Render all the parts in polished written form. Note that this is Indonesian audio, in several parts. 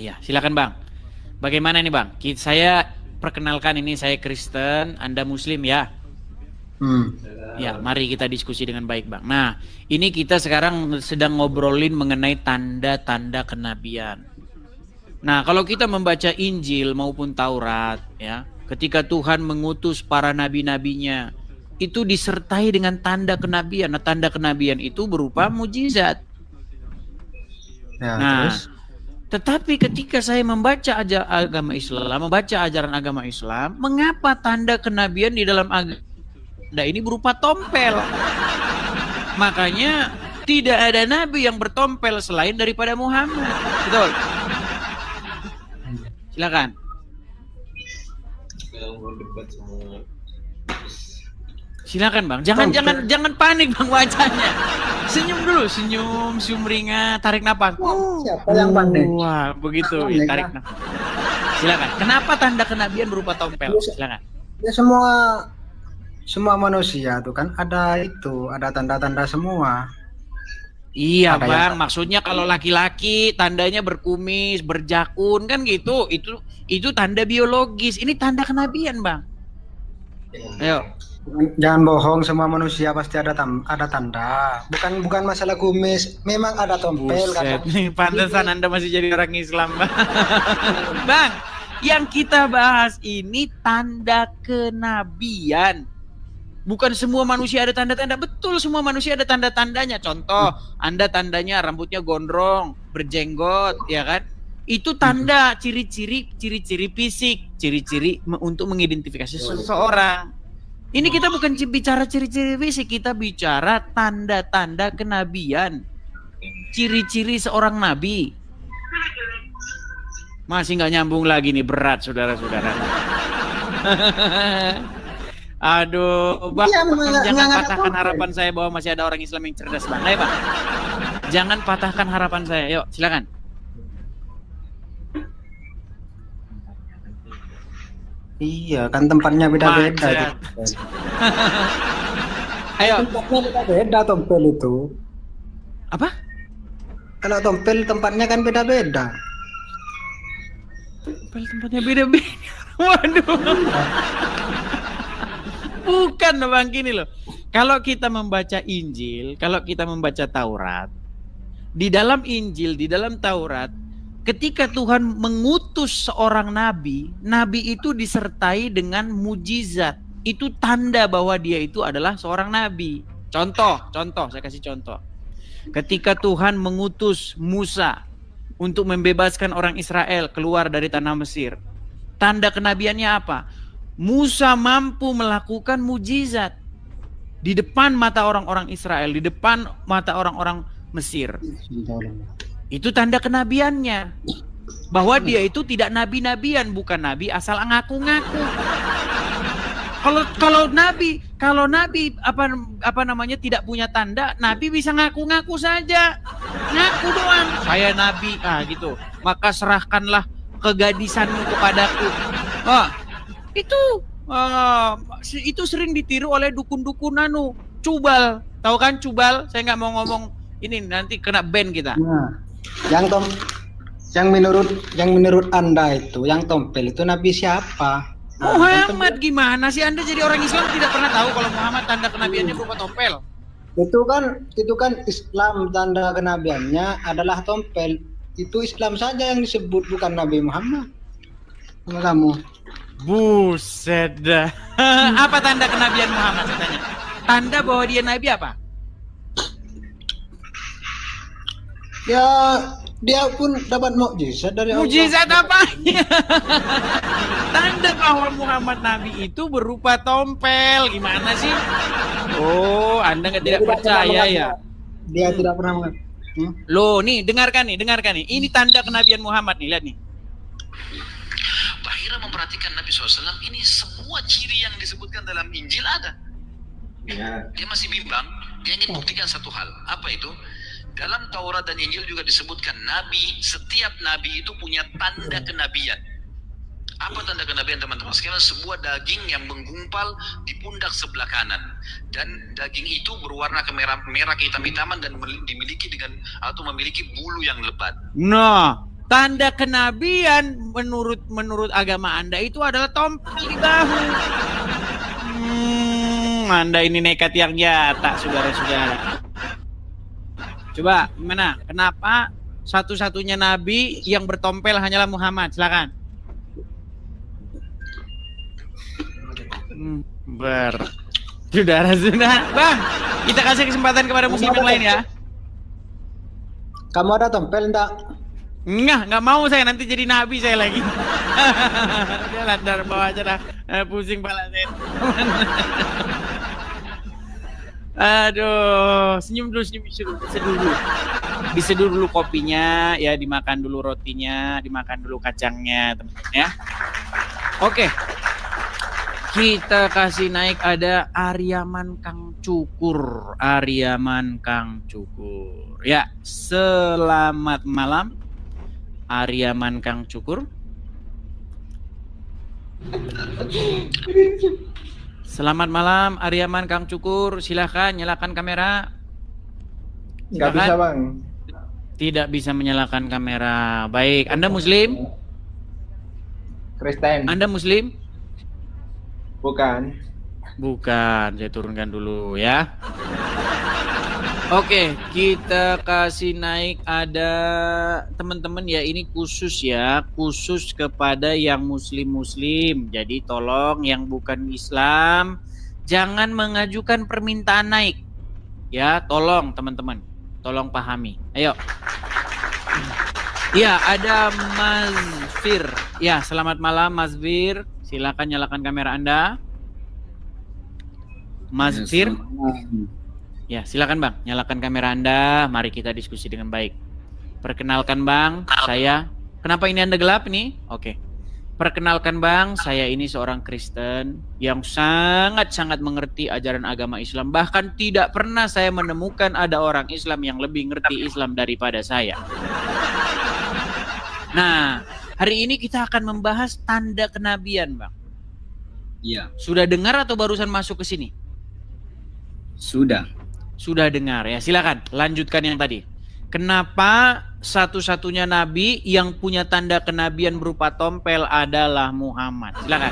Iya, silakan Bang. Bagaimana nih Bang? Saya perkenalkan, ini saya Kristen, Anda Muslim ya. Hmm. Ya, mari kita diskusi dengan baik Bang. Nah, ini kita sekarang sedang ngobrolin mengenai tanda-tanda kenabian. Nah, kalau kita membaca Injil maupun Taurat, ya, ketika Tuhan mengutus para nabi-nabinya, itu disertai dengan tanda kenabian. Nah, tanda kenabian itu berupa mujizat. Ya, Nah, terus? tetapi ketika saya membaca agama Islam, membaca ajaran agama Islam, mengapa tanda kenabian di dalam agama ini berupa tompel? Makanya tidak ada nabi yang bertompel selain daripada Muhammad. Betul. Silakan. Silakan Bang. Jangan panik Bang wajahnya. Senyum dulu, senyum ringan, tarik napas. Siapa yang panik? Wah, begitu. Ya, tarik napas. Silakan. Kenapa tanda kenabian berupa tompel? Silakan. Ya semua manusia tuh kan ada tanda-tanda semua. Iya Ada Bang, yang maksudnya kalau laki-laki tandanya berkumis, berjakun kan gitu. Itu tanda biologis. Ini tanda kenabian Bang. Ayo. jangan bohong, semua manusia pasti ada tanda. Bukan masalah kumis, memang ada tompel Buset, kan. nih pantesan Anda masih jadi orang Islam Bang. Bang, yang kita bahas ini tanda kenabian. Bukan semua manusia ada tanda-tanda. Betul, semua manusia ada tanda-tandanya. Contoh, Anda tandanya rambutnya gondrong, berjenggot, ya kan? Itu tanda, ciri-ciri fisik, ciri-ciri untuk mengidentifikasi seseorang. Ini kita bukan bicara ciri-ciri fisik, kita bicara tanda-tanda kenabian. Ciri-ciri seorang nabi. Masih nggak nyambung lagi nih, berat saudara-saudara. Aduh, Bang, Iya, jangan patahkan harapan saya bahwa masih ada orang Islam yang cerdas, Bang. Ayo, Bang. Jangan patahkan harapan saya. Yuk, silakan. Iya, kan tempatnya beda-beda. Ayo. Tempatnya beda-beda tompel itu. Apa? Kalau tompel tempatnya kan beda-beda. Tempatnya beda-beda. Waduh. Bukan Bang, gini loh. Kalau kita membaca Injil, kalau kita membaca Taurat, di dalam Injil, di dalam Taurat, ketika Tuhan mengutus seorang nabi, nabi itu disertai dengan mujizat. Itu tanda bahwa dia itu adalah seorang nabi. Contoh, saya kasih contoh. Ketika Tuhan mengutus Musa untuk membebaskan orang Israel keluar dari tanah Mesir, tanda kenabiannya apa? Musa mampu melakukan mujizat di depan mata orang-orang Israel, di depan mata orang-orang Mesir. Itu tanda kenabiannya, bahwa dia itu tidak nabi-nabian, bukan nabi asal ngaku-ngaku. Kalau nabi apa namanya tidak punya tanda, nabi bisa ngaku-ngaku saja, ngaku doang, saya nabi, gitu. Maka serahkanlah kegadisanmu kepadaku. Itu sering ditiru oleh dukun-dukun Cubal. Tahu kan Cubal? Saya nggak mau ngomong ini, nanti kena ban kita. Nah, yang menurut Anda itu, yang tompel itu nabi siapa? Muhammad. Gimana sih Anda jadi orang Islam tidak pernah tahu kalau Muhammad tanda kenabiannya berupa tompel? Itu kan Islam, tanda kenabiannya adalah tompel. Itu Islam saja yang disebut, bukan Nabi Muhammad. Sama kamu. Buset dah. Apa tanda kenabian Muhammad, saya tanya? Tanda bahwa dia nabi apa? Ya, dia pun dapat mukjizat dari Allah. Mukjizat apanya? Tanda bahwa Muhammad nabi itu berupa tompel. Gimana sih? Oh, Anda tidak percaya ya? Dia tidak pernah Loh, nih dengarkan nih. Ini tanda kenabian Muhammad nih, lihat nih. Bahira memperhatikan Nabi SAW, ini semua ciri yang disebutkan dalam Injil ada. Ya. Dia masih bimbang, dia ingin buktikan satu hal. Apa itu? Dalam Taurat dan Injil juga disebutkan setiap nabi itu punya tanda kenabian. Apa tanda kenabian teman-teman sekalian? Sebuah daging yang menggumpal di pundak sebelah kanan, dan daging itu berwarna merah kehitam-hitaman dan memiliki bulu yang lebat. Nah, Tanda kenabian menurut agama Anda itu adalah tompel di bahu. Anda ini nekat yang nyata, saudara-saudara. Coba gimana? Kenapa satu-satunya nabi yang bertompel hanyalah Muhammad? Silakan. Saudara-saudara, Bang, kita kasih kesempatan kepada muslim yang lain ya. Kamu ada tompel enggak? Nggak mau saya, nanti jadi nabi saya lagi. Udah lah, dari bawah aja lah. Pusing pala saya. Aduh, senyum dulu, diseduh dulu. Diseduh dulu kopinya, ya dimakan dulu rotinya, dimakan dulu kacangnya, teman-teman ya. Oke. Kita kasih naik ada Aryaman Kang Cukur. Aryaman Kang Cukur. Ya, selamat malam. Aryaman Kang Cukur. Selamat malam Aryaman Kang Cukur. Silahkan nyalakan kamera. Nggak bisa, Bang. Tidak bisa menyalakan kamera. Baik, Anda Muslim? Kristen. Anda Muslim? Bukan. Bukan, saya turunkan dulu ya. Oke, kita kasih naik ada teman-teman ya, ini khusus ya, khusus kepada yang muslim-muslim. Jadi tolong yang bukan Islam jangan mengajukan permintaan naik. Ya, tolong teman-teman. Tolong pahami. Ayo. Ya, ada Mas Fir. Ya, selamat malam Mas Fir. Silakan nyalakan kamera Anda. Mas Fir. Ya, silakan Bang, nyalakan kamera Anda. Mari kita diskusi dengan baik. Perkenalkan Bang, saya. Kenapa ini Anda gelap nih? Oke. Perkenalkan Bang, saya ini seorang Kristen yang sangat-sangat mengerti ajaran agama Islam. Bahkan tidak pernah saya menemukan ada orang Islam yang lebih ngerti Islam daripada saya. Nah, hari ini kita akan membahas tanda kenabian, Bang. Iya. Sudah dengar atau barusan masuk ke sini? Sudah. Sudah dengar ya, silakan lanjutkan yang tadi. Kenapa satu-satunya nabi yang punya tanda kenabian berupa tompel adalah Muhammad? Silakan.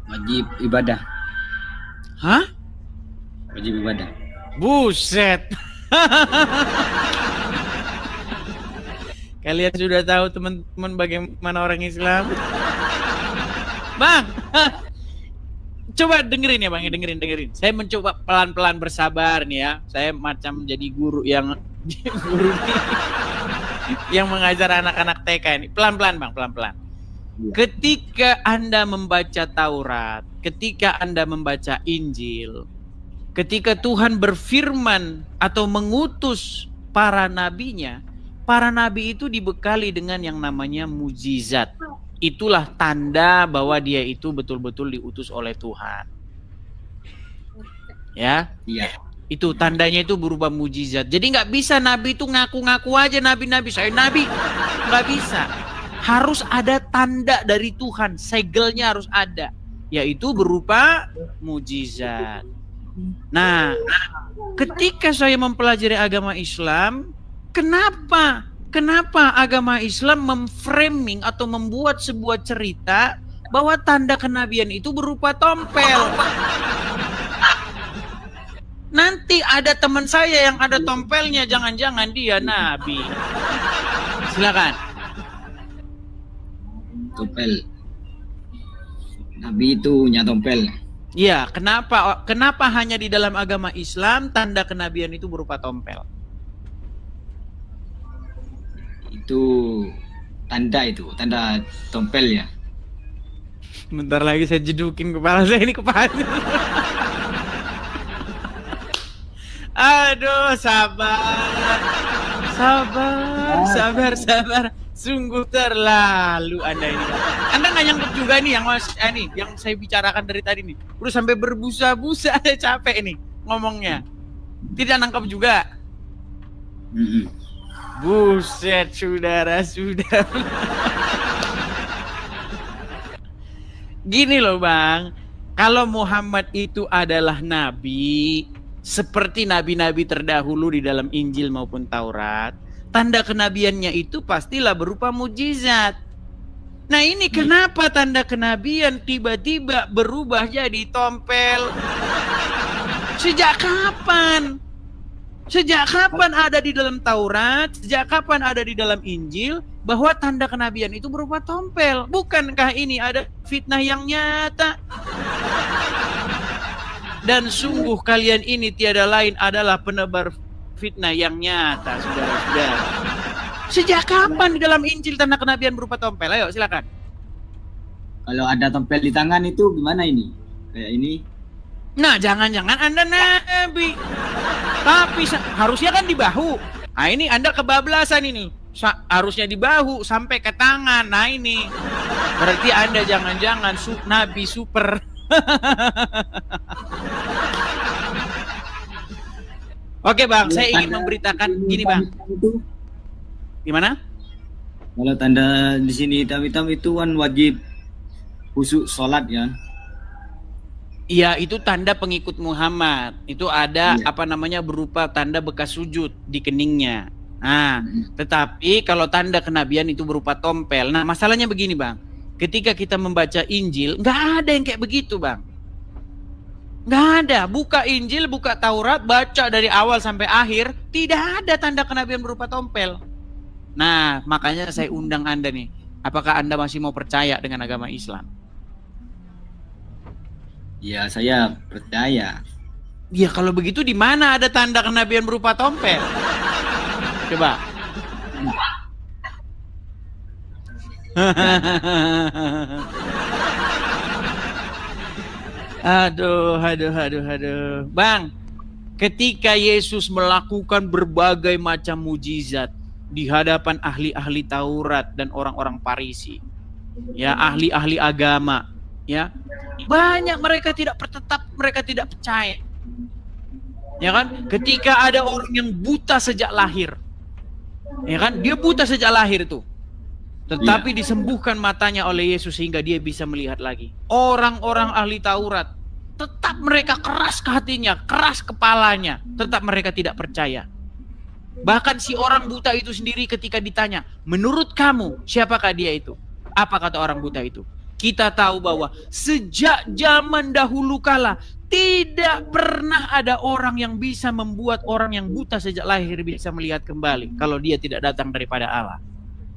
Wajib ibadah. Hah? Wajib ibadah. Buset. Kalian sudah tahu teman-teman bagaimana orang Islam? Bang, coba dengerin ya Bang, dengerin. Saya mencoba pelan-pelan bersabar nih ya. Saya macam jadi guru yang yang mengajar anak-anak TK ini. Pelan-pelan Bang, pelan-pelan. Ketika Anda membaca Taurat, ketika Anda membaca Injil, ketika Tuhan berfirman atau mengutus para nabinya, para nabi itu dibekali dengan yang namanya mujizat. Itulah tanda bahwa dia itu betul-betul diutus oleh Tuhan. Ya? Iya. Itu tandanya itu berupa mujizat. Jadi nggak bisa nabi itu ngaku-ngaku aja nabi-nabi. Saya nabi. Nggak bisa. Harus ada tanda dari Tuhan. Segelnya harus ada. Yaitu berupa mujizat. Nah, ketika saya mempelajari agama Islam, kenapa agama Islam memframing atau membuat sebuah cerita bahwa tanda kenabian itu berupa tompel? Nanti ada teman saya yang ada tompelnya, jangan-jangan dia nabi. Silakan. Tompel. Nabi itu punya tompel. Iya, kenapa hanya di dalam agama Islam tanda kenabian itu berupa tompel? Itu tanda tompel ya. Bentar lagi saya jedukin kepala saya ini kepala. Aduh, sabar. Sungguh terlalu Anda ini. Anda nggak nyangkut juga nih yang saya bicarakan dari tadi nih. Udah sampai berbusa-busa, saya capek nih ngomongnya. Tidak nangkap juga. Buset, saudara, sudah. Gini loh Bang, kalau Muhammad itu adalah nabi, seperti nabi-nabi terdahulu di dalam Injil maupun Taurat, tanda kenabiannya itu pastilah berupa mujizat. Nah ini kenapa tanda kenabian tiba-tiba berubah jadi tompel? Sejak kapan? Sejak kapan ada di dalam Taurat? Sejak kapan ada di dalam Injil bahwa tanda kenabian itu berupa tompel? Bukankah ini ada fitnah yang nyata? Dan sungguh kalian ini tiada lain adalah penebar fitnah yang nyata, saudara-saudara. Sejak kapan di dalam Injil tanda kenabian berupa tompel? Ayo silakan. Kalau ada tompel di tangan itu gimana ini? Kayak ini. Nah, jangan-jangan Anda nabi. Tapi harusnya kan di bahu. Nah, ini Anda kebablasan ini. Harusnya di bahu sampai ke tangan. Nah, ini. Berarti Anda jangan-jangan nabi super. Oke, Bang, saya ingin memberitakan gini, Bang. Gimana? Kalau tanda di sini hitam-hitam itu kan wajib khusyuk sholat ya. Iya, itu tanda pengikut Muhammad. Itu ada berupa tanda bekas sujud di keningnya. Nah, tetapi kalau tanda kenabian itu berupa tompel. Nah, masalahnya begini, Bang. Ketika kita membaca Injil, nggak ada yang kayak begitu, Bang. Nggak ada. Buka Injil, buka Taurat, baca dari awal sampai akhir, tidak ada tanda kenabian berupa tompel. Nah, makanya saya undang Anda nih. Apakah Anda masih mau percaya dengan agama Islam? Ya, saya percaya. Ya, kalau begitu di mana ada tanda kenabian berupa tompel? Coba. Aduh. Bang, ketika Yesus melakukan berbagai macam mujizat di hadapan ahli-ahli Taurat dan orang-orang Farisi, ya, ahli-ahli agama, ya, banyak mereka tidak percaya, ya kan? Ketika ada orang yang buta sejak lahir, ya kan, dia buta sejak lahir tuh, tetapi disembuhkan matanya oleh Yesus sehingga dia bisa melihat lagi. Orang-orang ahli Taurat tetap mereka keras ke hatinya, keras kepalanya, tetap mereka tidak percaya. Bahkan si orang buta itu sendiri ketika ditanya, menurut kamu siapakah dia itu? Apa kata orang buta itu? Kita tahu bahwa sejak zaman dahulu kala tidak pernah ada orang yang bisa membuat orang yang buta sejak lahir bisa melihat kembali kalau dia tidak datang daripada Allah.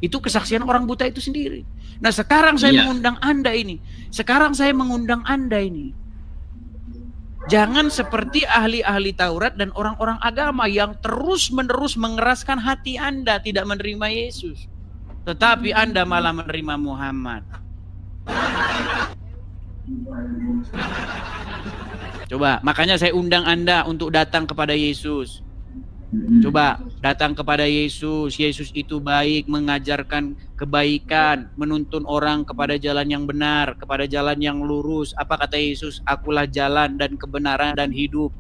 Itu kesaksian orang buta itu sendiri. Nah, sekarang saya mengundang Anda ini. Jangan seperti ahli-ahli Taurat dan orang-orang agama yang terus-menerus mengeraskan hati Anda tidak menerima Yesus. Tetapi Anda malah menerima Muhammad. Coba, makanya saya undang Anda untuk datang kepada Yesus. Coba datang kepada Yesus. Yesus itu baik, mengajarkan kebaikan, menuntun orang kepada jalan yang benar, kepada jalan yang lurus. Apa kata Yesus? Akulah jalan dan kebenaran dan hidup.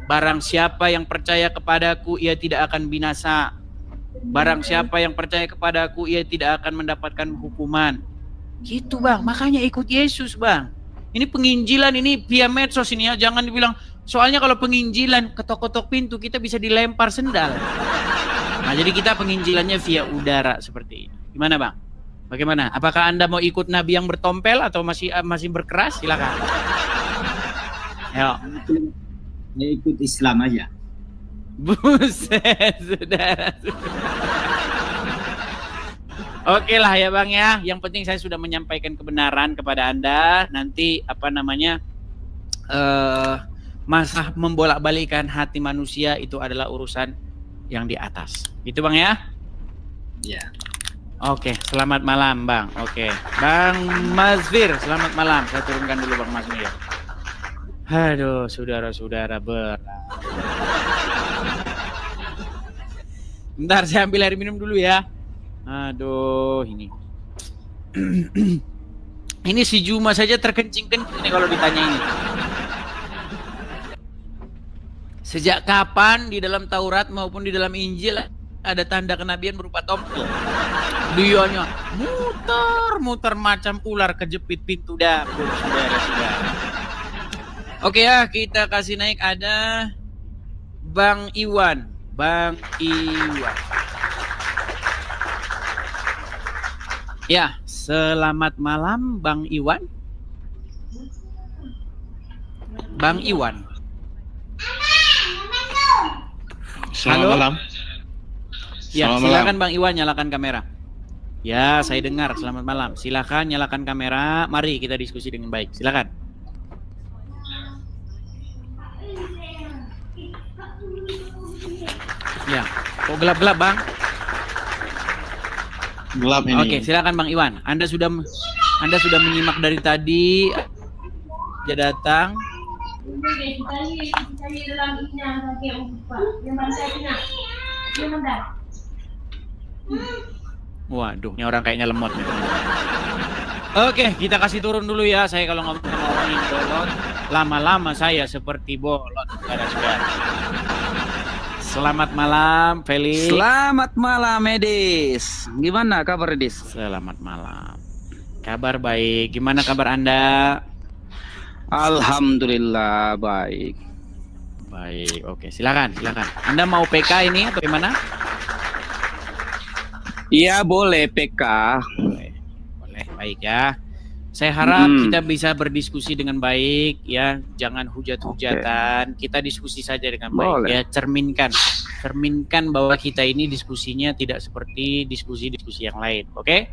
Barang siapa yang percaya kepadaku, ia tidak akan binasa. Barang siapa yang percaya kepadaku, ia tidak akan mendapatkan hukuman. Gitu, Bang. Makanya ikut Yesus, Bang. Ini penginjilan ini via medsos ini ya. Jangan dibilang, soalnya kalau penginjilan ketok-ketok pintu kita bisa dilempar sendal. Nah, jadi kita penginjilannya via udara seperti ini. Gimana, Bang? Bagaimana? Apakah Anda mau ikut nabi yang bertompel atau masih berkeras? Silakan. Ayo. Ya, ikut Islam aja. Buset, saudara. Oke lah ya, Bang ya. Yang penting saya sudah menyampaikan kebenaran kepada Anda. Nanti masa membolak-balikan hati manusia itu adalah urusan yang di atas. Gitu, Bang ya? Ya. Oke, selamat malam, Bang. Oke. Bang Mazfir, selamat malam. Saya turunkan dulu Bang Mazfir. Aduh, saudara-saudara berat. Bentar, saya ambil air minum dulu ya. Aduh, ini. Ini si Juma saja terkencing-kencing nih kalau ditanya ini. Sejak kapan di dalam Taurat maupun di dalam Injil ada tanda kenabian berupa tompel? Dianya muter-muter macam ular kejepit pintu dapur, saudara-saudara. Oke ya, kita kasih naik ada Bang Iwan. Bang Iwan. Ya, selamat malam Bang Iwan. Bang Iwan. Selamat malam. Ya, Selamat silakan malam. Bang Iwan nyalakan kamera. Ya, saya dengar. Selamat malam. Silakan nyalakan kamera. Mari kita diskusi dengan baik. Silakan. Ya, kok gelap-gelap Bang? Gelap ini. Oke, silakan Bang Iwan. Anda sudah menyimak dari tadi. Dia datang. Waduh, ini orang kayaknya lemot nih. Oke, kita kasih turun dulu ya. Saya kalau ngomong sama orang yang bolot, lama-lama saya seperti bolot, saudara-saudara. Selamat malam, Felix. Selamat malam, Edis. Gimana kabar, Edis? Selamat malam. Kabar baik. Gimana kabar Anda? Alhamdulillah baik. Baik, oke. Silakan. Anda mau PK ini atau gimana? Iya, boleh PK. Boleh, baik ya. Saya harap kita bisa berdiskusi dengan baik ya, jangan hujat-hujatan. Kita diskusi saja dengan baik. Boleh. Ya, cerminkan bahwa kita ini diskusinya tidak seperti diskusi-diskusi yang lain, oke?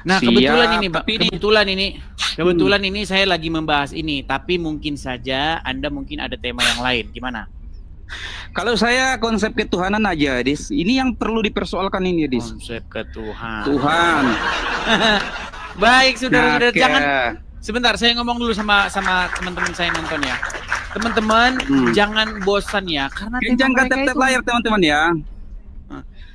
Nah, Siap, kebetulan ini saya lagi membahas ini, tapi mungkin saja Anda mungkin ada tema yang lain. Gimana? Kalau saya konsep ketuhanan aja, Edis. Ini yang perlu dipersoalkan ini, Edis. Konsep ketuhanan. Tuhan. Baik, saudara-saudara, Oke. jangan sebentar, saya ngomong dulu sama teman-teman saya nonton ya. Teman-teman, jangan bosan ya, karena Kencang tema kata mereka itu, layar, teman-teman ya.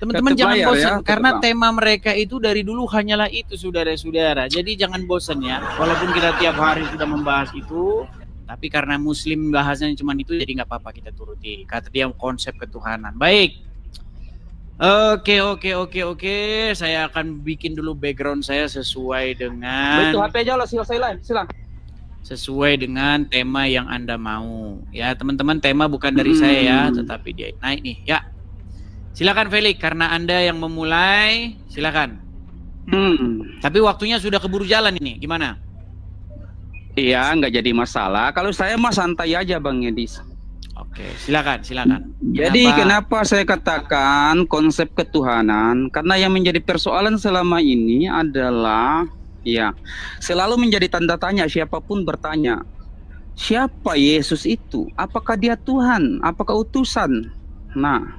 teman-teman Tetap jangan layar bosan ya, karena tetap. tema mereka itu dari dulu hanyalah itu, saudara-saudara. Jadi jangan bosan ya, walaupun kita tiap hari sudah membahas itu, tapi karena Muslim bahasanya cuma itu, jadi nggak apa-apa kita turuti. Kata dia konsep ketuhanan. Baik. Oke. Saya akan bikin dulu background saya sesuai dengan HP aja lah, silang. sesuai dengan tema yang Anda mau. Ya, teman-teman, tema bukan dari saya ya, tetapi dia naik nih. Ya. Silakan Felix, karena Anda yang memulai, silakan. Tapi waktunya sudah keburu jalan ini. Gimana? Iya, nggak jadi masalah. Kalau saya mah santai aja, Bang Edis. Oke, silakan. Jadi kenapa saya katakan konsep ketuhanan? Karena yang menjadi persoalan selama ini adalah ya, selalu menjadi tanda tanya siapapun bertanya. Siapa Yesus itu? Apakah dia Tuhan? Apakah utusan? Nah,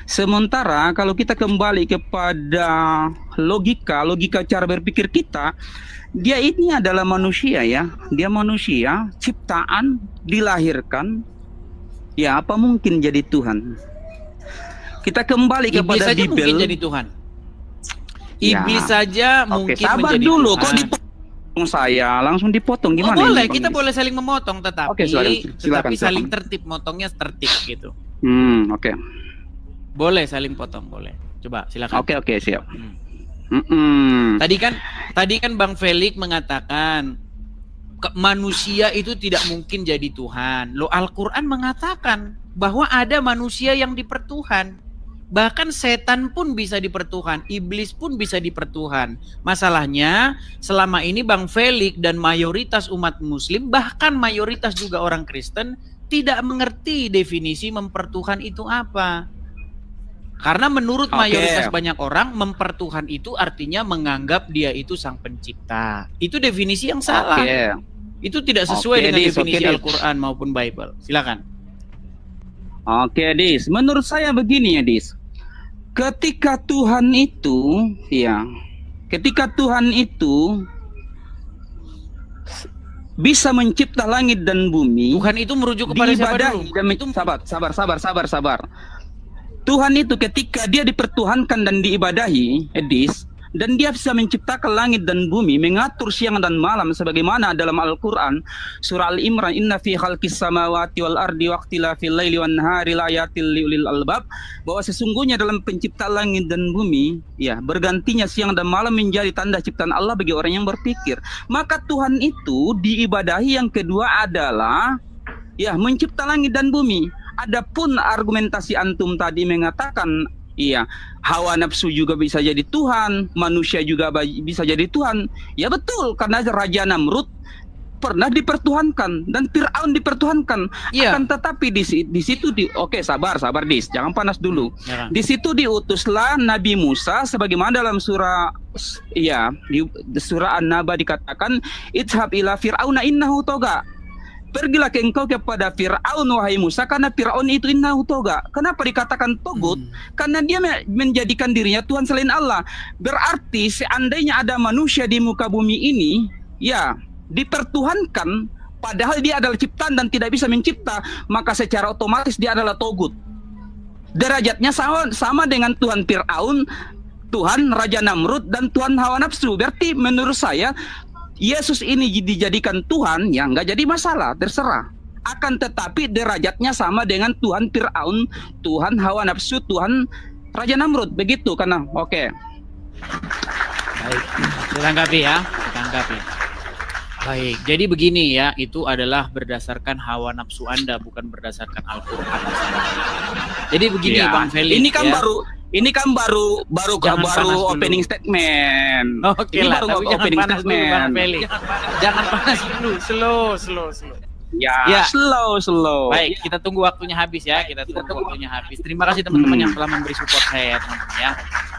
sementara kalau kita kembali kepada logika cara berpikir kita, dia ini adalah manusia ya. Dia manusia, ciptaan, dilahirkan. Ya, apa mungkin jadi Tuhan? Kita kembali kepada Iblis saja mungkin Bible. jadi Tuhan. Ya. Iblis saja mungkin sabar menjadi dulu. Tuhan. Kok dipotong saya? Langsung dipotong gimana? Boleh, ini, kita Bang? boleh saling memotong, tetapi Oke, silakan. saling tertib, motongnya tertib gitu. Oke. Boleh saling potong, boleh. Coba silakan. Oke, siap. Tadi kan Bang Felix mengatakan manusia itu tidak mungkin jadi Tuhan. Loh, Al-Quran mengatakan bahwa ada manusia yang dipertuhan. Bahkan setan pun bisa dipertuhan, iblis pun bisa dipertuhan. Masalahnya selama ini Bang Felix dan mayoritas umat Muslim, bahkan mayoritas juga orang Kristen, tidak mengerti definisi mempertuhan itu apa. Karena menurut mayoritas banyak orang, mempertuhan itu artinya menganggap dia itu sang pencipta. Itu definisi yang salah. Itu tidak sesuai dengan definisi Al-Quran maupun Bible. Silakan. Oke, Dis. Menurut saya begini ya, Dis. Ketika Tuhan itu bisa mencipta langit dan bumi, Tuhan itu merujuk kepada siapa dulu? Sabar. Tuhan itu ketika dia dipertuhankan dan diibadahi, Edis, dan dia bisa menciptakan langit dan bumi, mengatur siang dan malam sebagaimana dalam Al-Qur'an surah Al-Imran, inna fi khalqis samawati wal ardi waqtilafil laili wan nahari laayatil liulil albab, bahwa sesungguhnya dalam penciptaan langit dan bumi, ya, bergantinya siang dan malam menjadi tanda ciptaan Allah bagi orang yang berpikir. Maka Tuhan itu diibadahi. Yang kedua adalah, ya, mencipta langit dan bumi. Adapun argumentasi antum tadi mengatakan, iya, hawa nafsu juga bisa jadi Tuhan, manusia juga bisa jadi Tuhan. Ya betul, karena Raja Namrud pernah dipertuhankan dan Fir'aun dipertuhankan. Iya. Akan tetapi di situ oke, sabar Dis, jangan panas dulu. Ya. Di situ diutuslah Nabi Musa sebagaimana dalam surah, ya, di surah An-Naba dikatakan, idhab ila fir'auna innahu toga. Pergilah ke engkau kepada Fir'aun wahai Musa, karena Fir'aun itu innahu toga. Kenapa dikatakan togut? Karena dia menjadikan dirinya Tuhan selain Allah. Berarti seandainya ada manusia di muka bumi ini, ya, dipertuhankan padahal dia adalah ciptaan dan tidak bisa mencipta, maka secara otomatis dia adalah togut. Derajatnya sama dengan Tuhan Fir'aun, Tuhan Raja Namrud, dan Tuhan hawa nafsu. Berarti menurut saya Yesus ini dijadikan Tuhan, ya nggak jadi masalah, terserah. Akan tetapi derajatnya sama dengan Tuhan Fir'aun, Tuhan hawa nafsu, Tuhan Raja Namrud, begitu karena oke. Baik, ditanggapi ya, ditanggapi. Baik, jadi begini ya, itu adalah berdasarkan hawa nafsu Anda, bukan berdasarkan Al-Quran. Jadi begini, ya, Bang Felix. Ini kan baru opening statement. Oke ini lah, baru tapi opening jangan panas statement. dulu, Bang Felix. Jangan panas dulu, slow. Ya, slow. Baik, kita tunggu waktunya habis ya. Terima kasih teman-teman yang telah memberi support saya, teman-teman ya.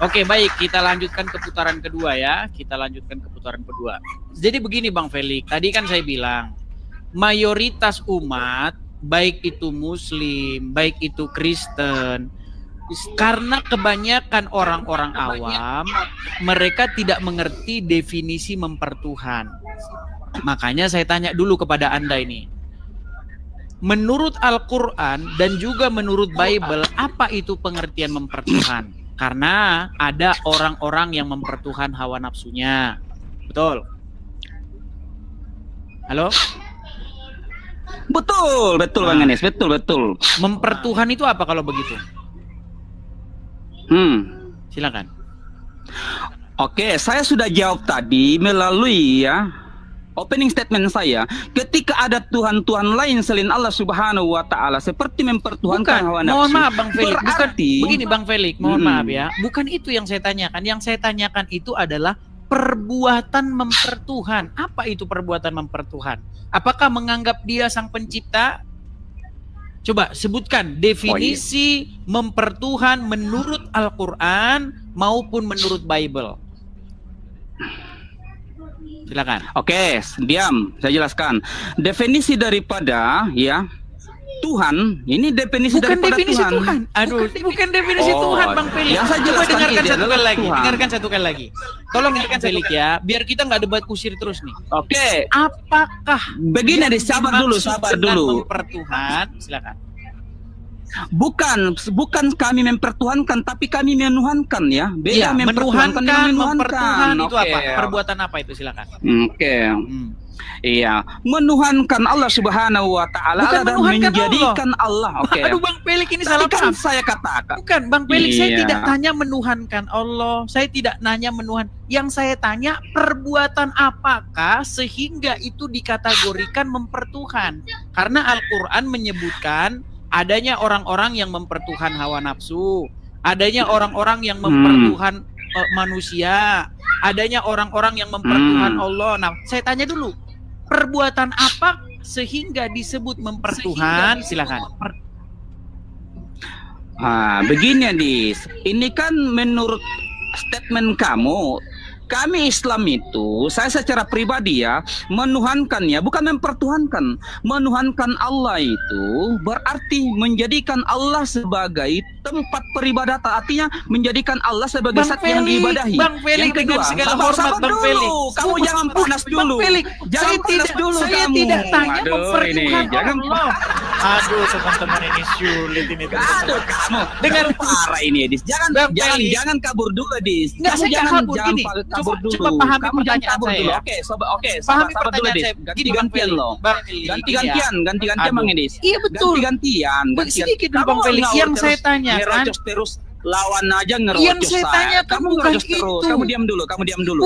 Oke, baik, kita lanjutkan ke putaran kedua ya. Jadi begini Bang Felix, tadi kan saya bilang mayoritas umat, baik itu Muslim, baik itu Kristen, karena kebanyakan orang-orang awam, mereka tidak mengerti definisi mempertuhan. Makanya saya tanya dulu kepada Anda ini. Menurut Al-Quran dan juga menurut Bible, apa itu pengertian mempertuhan? Karena ada orang-orang yang mempertuhan hawa nafsunya. Betul? Halo? Betul Bang Enes, betul. Mempertuhan itu apa kalau begitu? Silakan. Oke, saya sudah jawab tadi melalui opening statement saya. Ketika ada Tuhan-Tuhan lain selain Allah Subhanahu wa Ta'ala, seperti mempertuhankan hawa nafsu. Mohon maaf Bang Felix, berarti, begini Bang Felix, mohon maaf ya. Bukan itu yang saya tanyakan. Yang saya tanyakan itu adalah perbuatan mempertuhan. Apa itu perbuatan mempertuhan? Apakah menganggap dia sang pencipta? Coba sebutkan definisi mempertuhan menurut Al-Quran maupun menurut Bible. Silakan. Oke, diam, saya jelaskan. Definisi daripada Tuhan, ini definisi bukan daripada definisi Tuhan. Aduh, bukan definisi Tuhan, Bang Felix. Yang saya Coba jelaskan dengarkan satu kali lagi. Tuhan. Dengarkan satu kali lagi. Tolong dengarkan Felix ya, biar kita nggak debat kusir terus nih. Oke. Apakah begini, sabar dulu. Mempertuhan, silakan. Bukan kami mempertuhankan, tapi kami menuhankan ya. Beda mempertuhankan dengan menuhankan. Mempertuhan itu apa? Perbuatan apa itu, silakan. Oke. Iya, menuhankan Allah Subhanahu wa Ta'ala dan menjadikan Allah. Oke. Aduh Bang Felix, ini salah paham. Saya katakan. Bukan Bang Felix, saya tidak tanya menuhankan Allah. Saya tidak nanya menuhan. Yang saya tanya perbuatan apakah sehingga itu dikategorikan mempertuhan? Karena Al-Quran menyebutkan adanya orang-orang yang mempertuhan hawa nafsu, adanya orang-orang yang mempertuhan manusia, adanya orang-orang yang mempertuhan Allah. Nah, saya tanya dulu, perbuatan apa sehingga disebut mempertuhan? Silakan. Begini Dis, ini kan menurut statement kamu, kami Islam itu, saya secara pribadi menuhankan bukan mempertuhankan. Menuhankan Allah itu berarti menjadikan Allah sebagai tempat peribadatan, artinya menjadikan Allah sebagai zat yang diibadahi. Bang Felix, dengan segala hormat Bang Felix, kamu jangan panas dulu. Bang Felix, jangan panas dulu. Saya tidak tanya mempertuhan Allah. Aduh, teman-teman ini sulit ini. Aduh, kamu dengan parah ini, Edis. Jangan kabur dulu, Edis. Enggak, saya jangan gini. kabur dulu. Coba pahami Kamu jangan pertanyaan kabur saya. dulu. Ya. Oke, Pahami sabar dulu, pertanyaan Edis. saya. Ganti-gantian loh. Ganti-gantian Bang Edis. Iya betul. Ganti-gantian. Sedikit dulu Bang Felix. Yang saya tanya kan. Ngerocos terus. Lawan aja ngerocos. Yang saya tanya kamu ngerocos terus. Kamu diam dulu.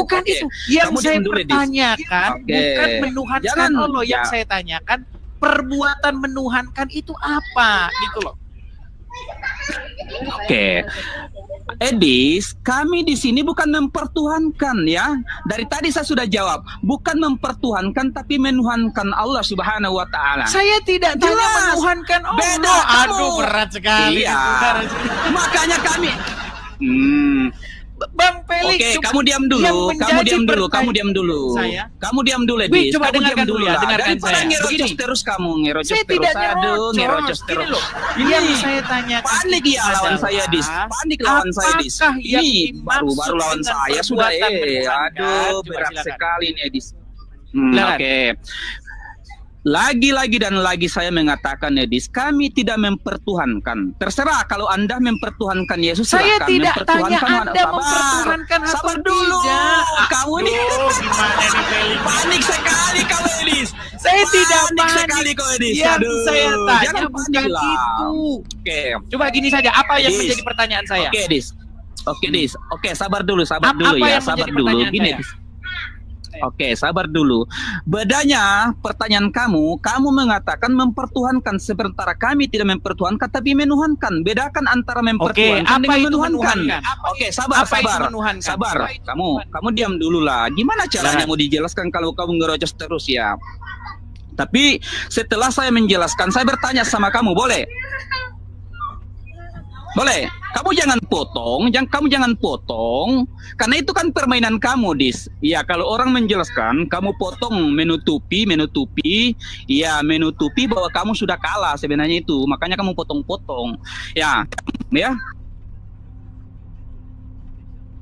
Bukan itu. Yang saya pertanyakan bukan menuhankan Allah. Yang saya tanyakan perbuatan menuhankan itu apa gitu loh. Oke. Edis, kami di sini bukan mempertuhankan ya. Dari tadi saya sudah jawab, bukan mempertuhankan tapi menuhankan Allah Subhanahu wa taala. Saya tidak tanya menuhankan Allah. Beda, aduh berat sekali. Iya. Makanya kami Bang Felix, oke, kamu diam dulu. Saya. Kamu diam dulu, Edis. Coba dengarkan dulu ya, dengarkan saya. Ngerocos terus kamu, ngerocos terus. Aduh, ngerocos terus. Yang saya tanyakan panik ya lawan saya, Edis. Panik lawan saya, Edis. Ini baru lawan saya sudah aduh, berat sekali ini, Edis. Oke. Lagi-lagi dan lagi saya mengatakan, Edis, kami tidak mempertuhankan. Terserah kalau Anda mempertuhankan Yesus, saya silakan. tidak tanya Anda mempertuhankan atau sabar dulu. tidak. Kamu nih gimana nih Felix? Panik sekali kamu, Edis. Saya tidak panik sekali kau, Edis. Yang saya tanya bukan lah. itu. Oke. Coba gini saja, apa yang Edis. menjadi pertanyaan saya? Oke, Edis. Oke, sabar dulu ya, yang sabar menjadi dulu. pertanyaan Gini, saya? Edis. Oke, sabar dulu. Bedanya pertanyaan kamu mengatakan mempertuhankan, sementara kami tidak mempertuhankan tapi menuhankan. Bedakan antara mempertuhankan dengan menuhankan. Oke, sabar. Kamu diam dulu lah. Gimana caranya mau dijelaskan kalau kamu ngerocos terus ya? Tapi setelah saya menjelaskan, saya bertanya sama kamu, boleh? Boleh. Kamu jangan potong, karena itu kan permainan kamu, Dis. Ya, kalau orang menjelaskan, kamu potong, menutupi, ya menutupi bahwa kamu sudah kalah sebenarnya itu. Makanya kamu potong-potong. Ya.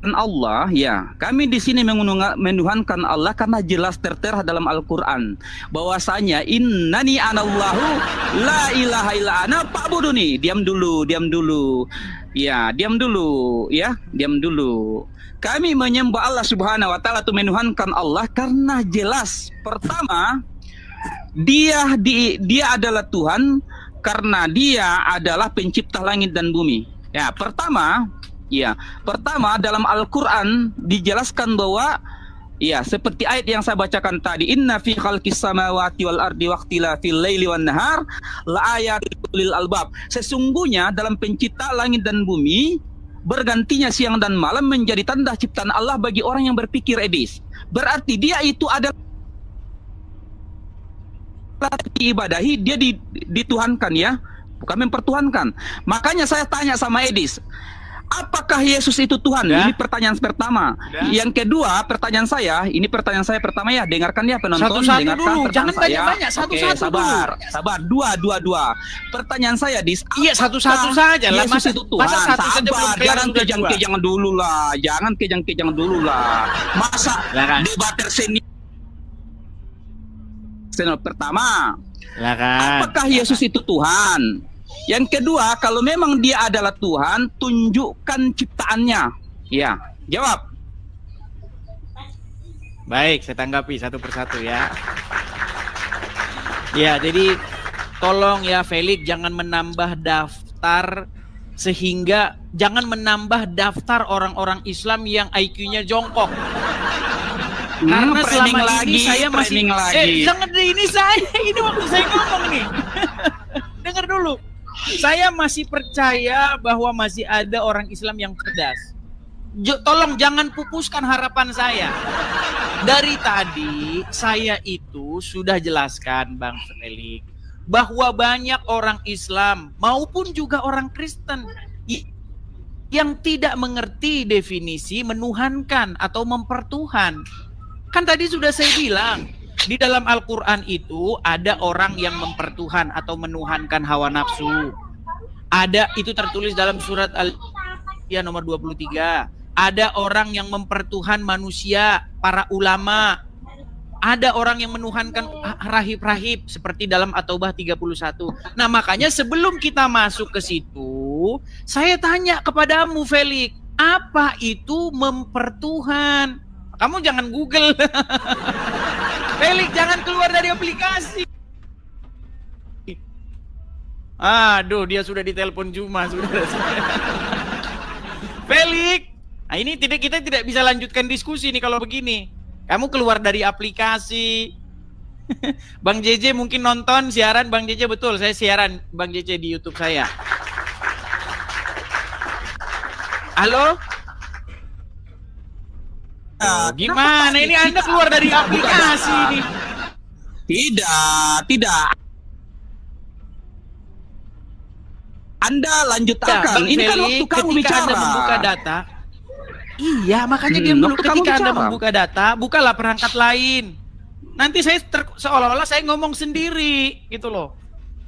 Allah, ya, kami di sini menuhankan Allah karena jelas tertera dalam Al-Quran bahwasanya innani anallahu la ilaha illa ana fa'buduni. Diam dulu. Ya, diam dulu. Kami menyembah Allah Subhanahu wa taala, itu menuhankan Allah karena jelas. Pertama, dia adalah Tuhan karena dia adalah pencipta langit dan bumi. Ya, pertama dalam Al-Quran dijelaskan bahwa seperti ayat yang saya bacakan tadi, inna fi khalqis samawati wal ardi waqtilafil laili wan nahar la ayatin lil albab. Sesungguhnya dalam pencipta langit dan bumi, bergantinya siang dan malam menjadi tanda ciptaan Allah bagi orang yang berpikir, Edis. Berarti dia itu adalah diibadahi, dia dituhankan ya, bukan mempertuhankan. Makanya saya tanya sama Edis, apakah Yesus itu Tuhan? Ini pertanyaan pertama. Yang kedua, pertanyaan saya pertama ya, dengarkan ya penonton. Satu-satu dengarkan dulu, jangan banyak-banyak, satu-satu dulu. Sabar, dua. Pertanyaan saya, Dis. Iya, satu-satu saja lah. Yesus itu Tuhan. Masa satu saja belum clear, jangan kejang-kejang dulu lah. Masa debater seni pertama. Apakah Yesus itu Tuhan? Yang kedua, kalau memang dia adalah Tuhan, tunjukkan ciptaannya. Ya, jawab. Baik, saya tanggapi satu persatu ya. Ya, jadi tolong ya Felix, jangan menambah daftar, sehingga jangan menambah daftar orang-orang Islam yang IQ-nya jongkok. Karena selama ini saya masih jangan ini waktu saya ngomong nih. Dengar dulu. Saya masih percaya bahwa masih ada orang Islam yang cerdas. Tolong jangan pupuskan harapan saya. Dari tadi saya itu sudah jelaskan, Bang Felix, bahwa banyak orang Islam maupun juga orang Kristen yang tidak mengerti definisi menuhankan atau mempertuhan. Kan tadi sudah saya bilang, di dalam Al-Quran itu ada orang yang mempertuhan atau menuhankan hawa nafsu. Ada, itu tertulis dalam surat Al-Anbiya nomor 23. Ada orang yang mempertuhan manusia, para ulama. ada orang yang menuhankan rahib-rahib seperti dalam At-Taubah 31. Nah, makanya sebelum kita masuk ke situ, saya tanya kepadamu Felix, apa itu mempertuhan? Kamu jangan Google. Felix, jangan keluar dari aplikasi. Aduh, dia sudah ditelepon Juma, saudara. Felix, nah ini kita tidak bisa lanjutkan diskusi nih kalau begini. Kamu keluar dari aplikasi. Bang JJ mungkin nonton siaran Bang JJ, betul. Saya siaran Bang JJ di YouTube saya. Halo? Gimana ini Anda keluar dari aplikasi ini? Tidak. Anda lanjutkan. Ini kan waktu kamu bicara. Anda membuka data. Iya, makanya dia dulu ketika Anda membuka data, bukalah perangkat lain. Nanti saya seolah-olah saya ngomong sendiri gitu loh.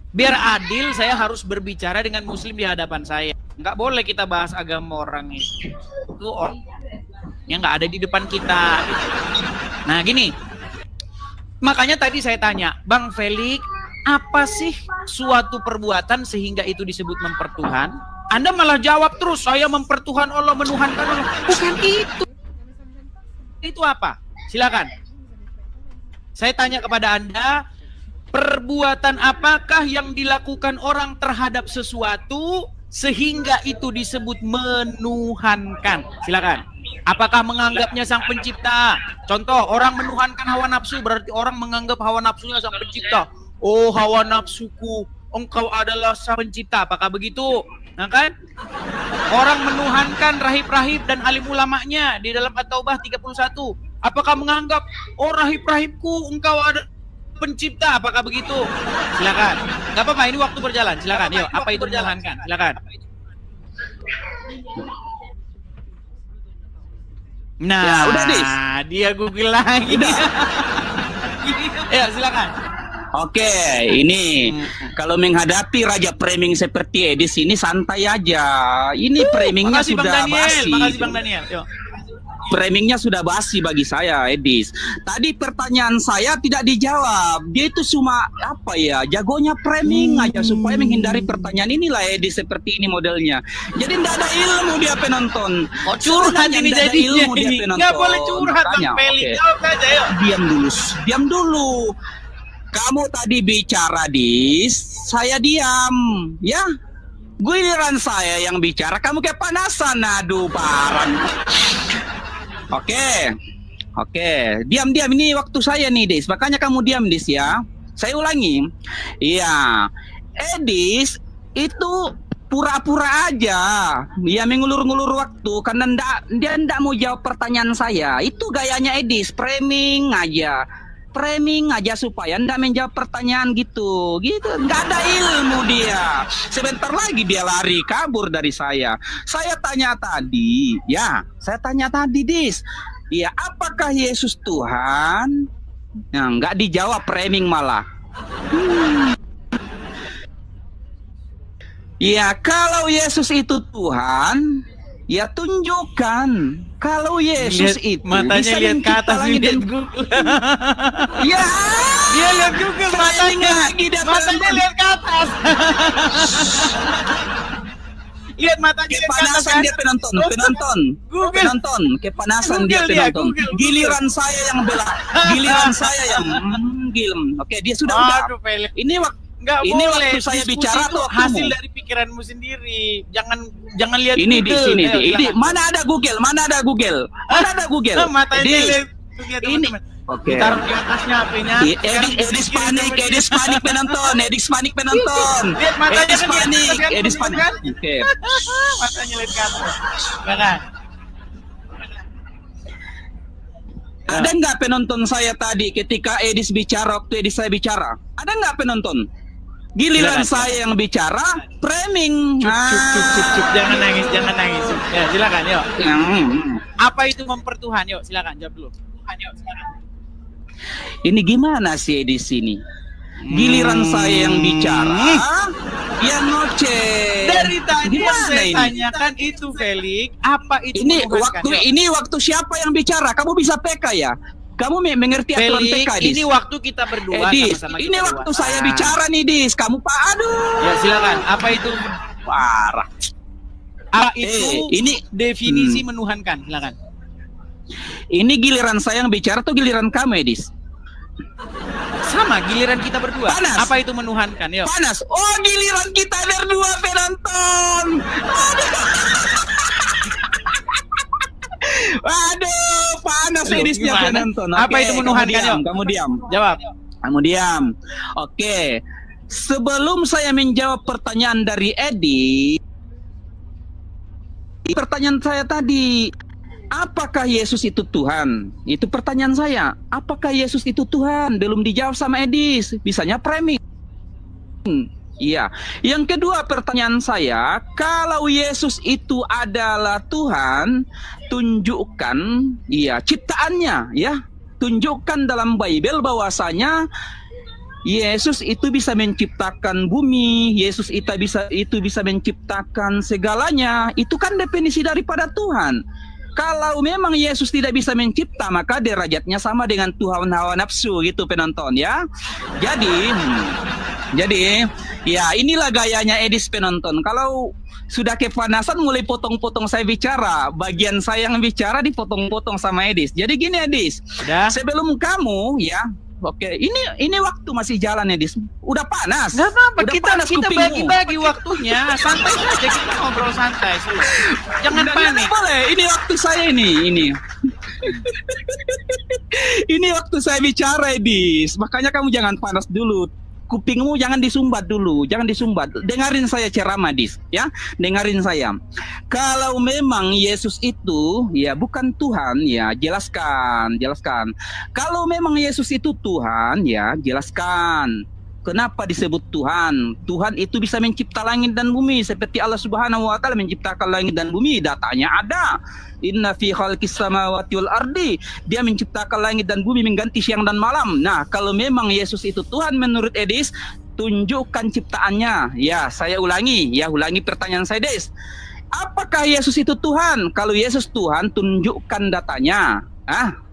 Biar adil, saya harus berbicara dengan muslim di hadapan saya. Nggak boleh kita bahas agama orang itu. Itu orang yang nggak ada di depan kita. Nah gini, makanya tadi saya tanya, Bang Felix, apa sih suatu perbuatan sehingga itu disebut mempertuhan? Anda malah jawab terus, saya mempertuhan Allah, menuhankan Allah. Bukan itu. Itu apa? Silakan. Saya tanya kepada Anda, perbuatan apakah yang dilakukan orang terhadap sesuatu sehingga itu disebut menuhankan? Silakan. Apakah menganggapnya sang pencipta? Contoh, orang menuhankan hawa nafsu, berarti orang menganggap hawa nafsunya sang pencipta. Oh, hawa nafsuku, engkau adalah sang pencipta. Apakah begitu? Nah kan? Orang menuhankan rahib-rahib dan alim ulamanya di dalam At-Taubah 31. Apakah menganggap, oh rahib-rahibku, engkau ada pencipta? Apakah begitu? Silakan. Gak apa-apa, ini waktu berjalan. Silakan. Yuk, apa itu menuhankan? Silakan. Nah, ya, udah deh. Dia Google lagi. Ya, silakan. Oke, ini kalau menghadapi raja framing seperti Edis ini santai aja. Ini framingnya sudah basi. Makasih Bang Daniel. Yuk. Framingnya sudah basi bagi saya, Edis. Tadi pertanyaan saya tidak dijawab. Dia itu cuma apa ya? Jagonya framing aja supaya menghindari pertanyaan inilah Edis seperti ini modelnya. Jadi tidak ada ilmu dia penonton. Oh, curhat ini jadinya. Nggak boleh curhat Bang Felix. Jawab aja yuk. Diam dulu. Kamu tadi bicara, Dis. Saya diam, ya. Giliran saya yang bicara, kamu kepanasan. Aduh, parah. Oke, diam-diam, ini waktu saya nih, Dis. Makanya kamu diam, Dis, ya. Saya ulangi. Iya, Edis itu pura-pura aja. Ya, mengulur-ngulur waktu karena dia ndak mau jawab pertanyaan saya. Itu gayanya Edis, framing aja supaya ndak menjawab pertanyaan gitu. Nggak ada ilmu dia. Sebentar lagi dia lari kabur dari saya. Saya tanya tadi, Dis. Ya, apakah Yesus Tuhan? Nah, nggak dijawab, framing malah. Ya, kalau Yesus itu Tuhan, ya tunjukkan. Kalau Yesus itu matanya lihat ke atas, lihat Google. Ya, dia lihat Google, matanya lihat ke atas. Lihat matanya kepanasan dia penonton. Kepanasan dia penonton. Giliran saya yang bela, giliran saya yang Oke, dia sudah. Ini waktu saya bicara tuh hasil dari pikiranmu sendiri. Jangan lihat ini Google. Di sini. Ini mana ada Google? Matanya lihat ini. Oke. Taruh di atasnya HP-nya. Edis panik penonton. Lihat matanya Edis panik. Oke. Matanya lihat ke atas. Kan? Ada nggak penonton saya tadi ketika Edis bicara, waktu Edis saya bicara? Ada nggak penonton? Giliran saya yang bicara, framing. Cuk. Jangan nangis. Ya, silakan, yuk. Apa itu mempertuhan? Yuk, silakan jawab dulu. Ini gimana sih Edis ini? Giliran saya yang bicara, dia ngoceh. Dari tadi yang saya tanyakan itu, Felix, apa itu ini waktu siapa yang bicara? Kamu bisa PK ya? Kamu mengerti aturan Felix, PK, Dis? ini waktu kita berdua Dis, sama-sama ini kita waktu berduaan. saya bicara nih, Dis. Kamu Pak, aduh. Ya silakan. Apa itu? Parah. Apa itu? Ini Definisi menuhankan. Silakan. Ini giliran saya yang bicara atau giliran kamu, Dis? Sama giliran kita berdua. Panas. Apa itu menuhankan? Yuk. Panas. Oh, giliran kita berdua penonton. Waduh, panas Edisnya penonton. Apa itu menuhankan? Kamu diam. Jawab. Kamu diam. Oke. Sebelum saya menjawab pertanyaan dari Edi, pertanyaan saya tadi, apakah Yesus itu Tuhan? Itu pertanyaan saya. Apakah Yesus itu Tuhan? Belum dijawab sama Edis. Bisanya framing. Iya. Yang kedua pertanyaan saya, kalau Yesus itu adalah Tuhan, tunjukkan ciptaannya ya. Tunjukkan dalam Bible bahwasanya Yesus itu bisa menciptakan bumi, Yesus itu bisa menciptakan segalanya. Itu kan definisi daripada Tuhan. Kalau memang Yesus tidak bisa mencipta, maka derajatnya sama dengan Tuhan hawa nafsu gitu penonton ya. Jadi ya inilah gayanya Edis penonton. Kalau sudah kepanasan mulai potong-potong saya bicara, bagian saya yang bicara dipotong-potong sama Edis. Jadi gini Edis, sebelum kamu ya, oke, ini waktu masih jalan Edis. Udah panas. Gak apa-apa, Udah kita bagi-bagi waktunya. Santai saja, kita ngobrol santai. Jangan panik. Boleh, ini waktu saya ini. Ini waktu saya bicara Edis. Makanya kamu jangan panas dulu. Kupingmu jangan disumbat dulu, jangan disumbat. Dengarin saya ceramah, Dis, ya. Dengarin saya. Kalau memang Yesus itu ya bukan Tuhan, ya jelaskan. Kalau memang Yesus itu Tuhan, ya jelaskan. Kenapa disebut Tuhan? Tuhan itu bisa mencipta langit dan bumi seperti Allah Subhanahu wa taala menciptakan langit dan bumi, datanya ada. Inna fi khalqis samawati wal ardi. Dia menciptakan langit dan bumi mengganti siang dan malam. Nah, kalau memang Yesus itu Tuhan menurut Edis, tunjukkan ciptaannya. Ya, saya ulangi pertanyaan saya, Des. Apakah Yesus itu Tuhan? Kalau Yesus Tuhan, tunjukkan datanya.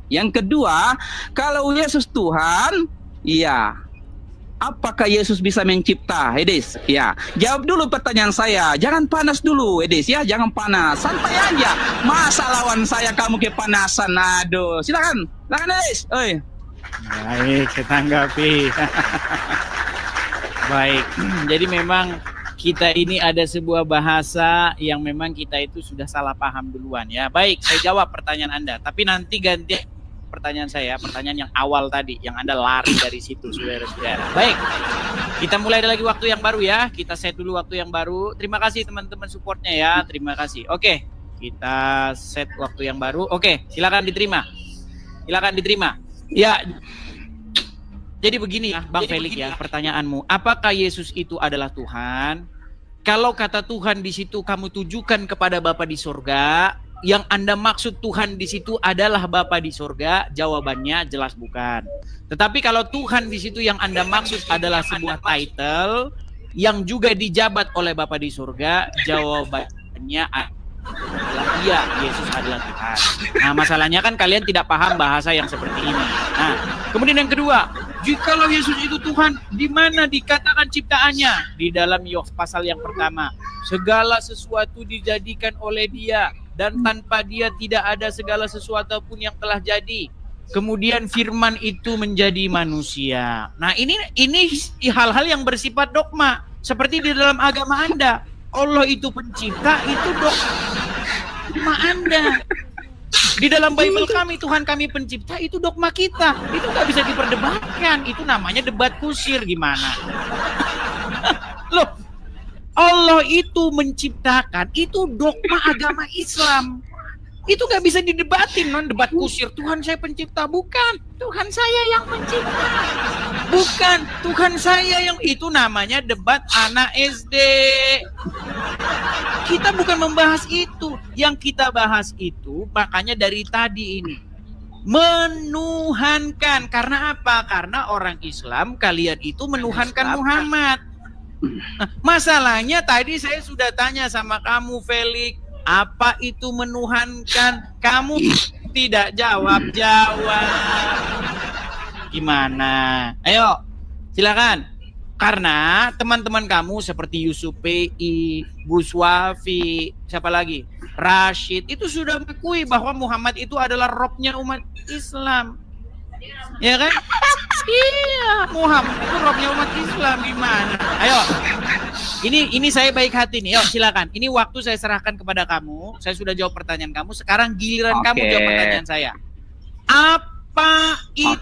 Yang kedua, kalau Yesus Tuhan, iya, apakah Yesus bisa mencipta, Edis? Ya, jawab dulu pertanyaan saya. Jangan panas dulu, Edis ya, jangan panas. Santai aja. Masa lawan saya kamu kepanasan? Aduh, silakan, Edis. Oi. Baik, saya tanggapi. Baik. Jadi memang kita ini ada sebuah bahasa yang memang kita itu sudah salah paham duluan ya. Baik, saya jawab pertanyaan Anda. Tapi nanti ganti pertanyaan saya, pertanyaan yang awal tadi, yang Anda lari dari situ, saudara-saudara. Baik, kita mulai lagi waktu yang baru ya. Kita set dulu waktu yang baru. Terima kasih teman-teman supportnya ya. Terima kasih. Oke, kita set waktu yang baru. Oke, silakan diterima. Ya, jadi begini ya, Bang Felix ya, pertanyaanmu. Apakah Yesus itu adalah Tuhan? Kalau kata Tuhan di situ kamu tujukan kepada Bapa di surga, yang Anda maksud Tuhan di situ adalah Bapa di surga, jawabannya jelas bukan. Tetapi kalau Tuhan di situ yang Anda maksud adalah sebuah title yang juga dijabat oleh Bapa di surga, jawabannya adalah iya, Yesus adalah Tuhan. Nah, masalahnya kan kalian tidak paham bahasa yang seperti ini. Nah, kemudian yang kedua, jikalau Yesus itu Tuhan, di mana dikatakan ciptaannya? Di dalam Yohanes pasal yang pertama, segala sesuatu dijadikan oleh Dia, dan tanpa Dia tidak ada segala sesuatu pun yang telah jadi. Kemudian firman itu menjadi manusia. Nah, ini hal-hal yang bersifat dogma. Seperti di dalam agama Anda, Allah itu pencipta, itu dogma Anda. Di dalam Bible kami, Tuhan kami pencipta, itu dogma kita. Itu nggak bisa diperdebatkan. Itu namanya debat kusir gimana? Loh, Allah itu menciptakan, itu dogma agama Islam. Itu gak bisa didebatin, non debat kusir. Tuhan saya pencipta, bukan. Tuhan saya yang pencipta, bukan. Tuhan saya yang, itu namanya debat anak SD. Kita bukan membahas itu. Yang kita bahas itu, makanya dari tadi ini, menuhankan. Karena apa? Karena orang Islam, kalian itu menuhankan Muhammad. Nah, masalahnya tadi saya sudah tanya sama kamu, Felix, apa itu menuhankan? Kamu tidak jawab. Gimana? Ayo, silakan. Karena teman-teman kamu seperti Yusuf PI, Gus Wafi, siapa lagi? Rashid itu sudah mengakui bahwa Muhammad itu adalah robnya umat Islam. Ya kan? Iya, Muhammad itu robnya umat Islam. Gimana? Ayo. Ini saya baik hati nih. Yuk, silakan. Ini waktu saya serahkan kepada kamu. Saya sudah jawab pertanyaan kamu. Sekarang giliran kamu jawab pertanyaan saya. Apa itu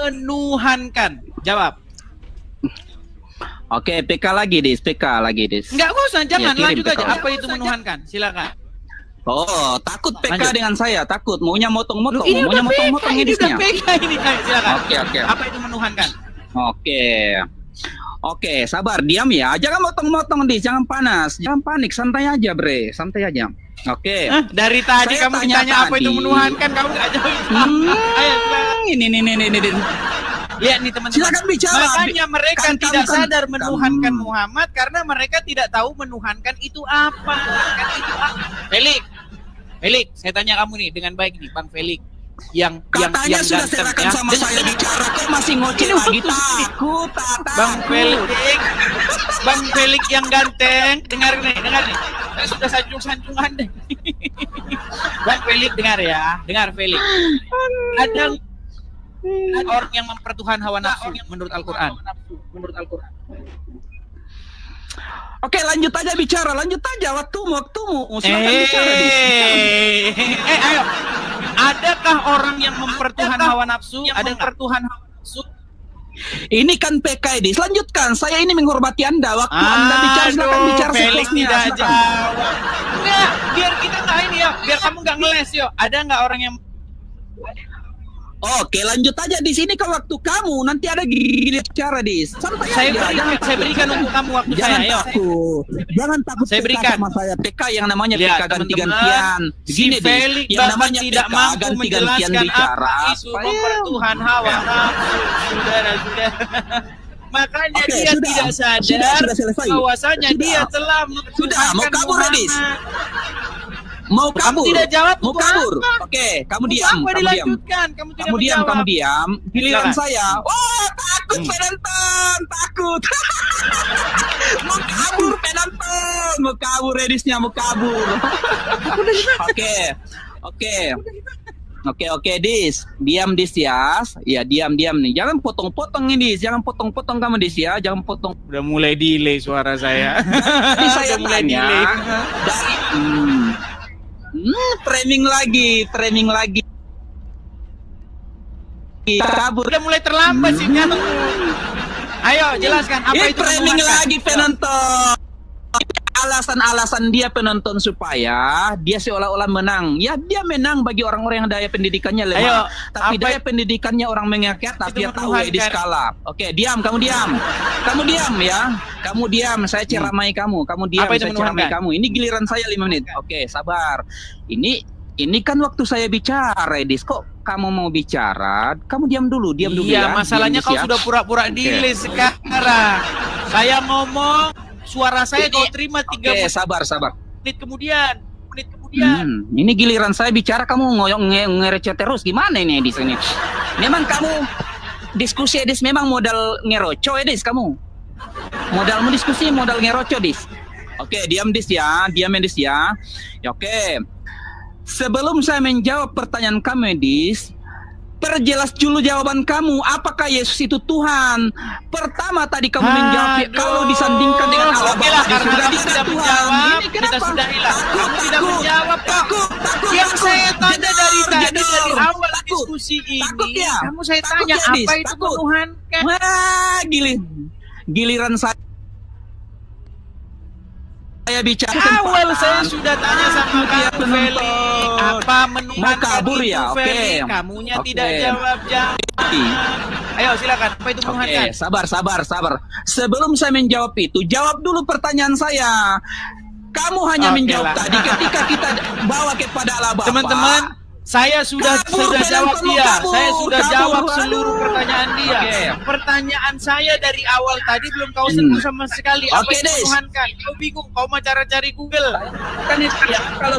menuhankan? Jawab. Oke, PK lagi, Dis. Enggak usah, jangan ya, lanjut PK. aja. Apa itu menuhankan? Silakan. Oh, takut PK Lanjut. dengan saya, takut maunya motong-motong, Ini maunya udah motong-motong PK, ini udah Disnya. PK ini. Ayo, silakan. Oke. Apa itu menuhankan? Oke, sabar, diam ya. Jangan motong-motong, Dis, jangan panas, jangan panik, santai aja, Bre, santai aja. Oke. Dari tadi Saya kamu tanya ditanya apa itu tadi. menuhankan, kamu nggak jawab. Ayo, silakan. Ini. Lihat nih teman-teman. Silakan bicara. Makanya mereka Kan tidak kamu kan- sadar menuhankan Muhammad karena mereka tidak tahu menuhankan itu apa. Kan itu apa? Felix, saya tanya kamu nih dengan baik nih, Bang Felix. Yang Katanya yang sudah ganteng, serahkan ya. sama saya bicara, kok masih ngoceh Ini lagi? waktu- Takut. Bang Felix yang ganteng, dengar nih. Saya sudah sanjung-sanjungan deh. Bang Felix dengar ya, Felix. Ada orang yang mempertuhan hawa nafsu menurut Al-Quran. Oke, lanjut aja bicara, waktumu. Silakan bicara, Dis. Ayo. Adakah orang yang mempertuhan hawa nafsu? Ada pertuhan hawa nafsu? Ini kan PK, Dis. Lanjutkan. Saya ini menghormati Anda. Waktu Anda bicara, silakan bicara Felix sepuasnya. tidak Silakan. jawab. Enggak, biar kita nggak ini ya, biar kamu nggak ngeles yo. Ada nggak orang yang Oke, lanjut aja di sini ke waktu kamu. Nanti ada gini bicara, Dis. Santai saya aja. berikan untuk kamu waktu Jangan saya. Ayo. takut. Jangan takut Saya PK berikan. sama saya. PK yang namanya Lihat, PK ganti-gantian. Si Felix yang bahkan namanya tidak PK mampu ganti-gantian menjelaskan bicara. apa itu mempertuhan hawa nafsu. Sudah. Makanya Oke, dia sudah. tidak sadar Sudah selesai. bahwasanya Sudah. dia telah Sudah, mau mempertuhankan kabur, Muhammad. Dis? Mau kabur? tidak jawab, Mau untuk kabur? apa? Oke, kamu Untuk diam. apa Kamu diam. dilanjutkan? Kamu tidak menjawab. Kamu diam. Giliran Silakan. saya. Oh, takut penonton, takut. Mau kabur Edisnya, mau kabur. Oke, Dis. Diam, Dis ya. Ya, diam nih. Jangan potong-potong ini, Dis. Jangan potong-potong kamu, Dis ya. Jangan potong. Udah mulai delay suara saya. Tadi saya Udah mulai tanya delay. dari framing lagi. Kabur. Udah mulai terlambat sih kan. Ayo jelaskan apa itu framing menuhankan. lagi penonton. Alasan dia penonton supaya dia seolah-olah menang. Ya, dia menang bagi orang-orang yang daya pendidikannya lemah. Ayo, Tapi apa daya pendidikannya orang mengekat, itu dia tahu menuhankan? di skala. Oke, kamu diam. Kamu diam ya. Kamu diam, saya ceramai kamu. Kamu diam, Apa itu saya ceramai menuhankan? kamu. Ini giliran saya 5 menit. Oke, sabar. Ini kan waktu saya bicara, Edis. Kok kamu mau bicara? Kamu diam dulu ya. Iya, masalahnya Diam, kau Dis, ya. sudah pura-pura delay sekarang. Saya ngomong, suara saya kau terima 3 sabar. menit kemudian. Ini giliran saya bicara kamu ngereceh terus. Gimana ini di sini? Memang kamu diskusi Edis memang modal ngeroco Edis kamu. Modalmu diskusi modal ngeroco Dis. Oke, diam Dis ya. Ya, oke. Sebelum saya menjawab pertanyaan kamu Edis, perjelas dulu jawaban kamu. Apakah Yesus itu Tuhan? Pertama tadi kamu menjawab kalau disandingkan dengan Allah Oke lah, Bapa di karena surga, kamu dia tidak Tuhan. menjawab, Ini kita kenapa? sudah hilang. Kamu tidak menjawab, Pak. Takut. Yang saya tanya dari tadi, dari awal Takut. diskusi Takut ini, ya? kamu saya Takut tanya ya, Dis? apa itu Takut. menuhankan? Wah, giliran saya bicara Awal saya sudah tanya sama Dia kamu, Feli. penonton. Apa menuhankan Mau kabur itu, ya? Oke. Feli? Kamunya Oke. tidak jawab. Ayo silakan, apa itu menuhankan? Oke, sabar. Sebelum saya menjawab itu, jawab dulu pertanyaan saya. Kamu hanya Oke menjawab lah. tadi ketika kita bawa kepada Allah Bapa. Teman-teman, saya sudah Kabur, jawab penonton, dia. kabur, Saya sudah kabur. jawab Aduh. seluruh pertanyaan dia. Oke. Pertanyaan saya dari awal tadi belum kau sentuh sama sekali. Apa Oke, itu Des. menuhankan? Kau bingung, kau mau cari Google. Kan itu ya, kalau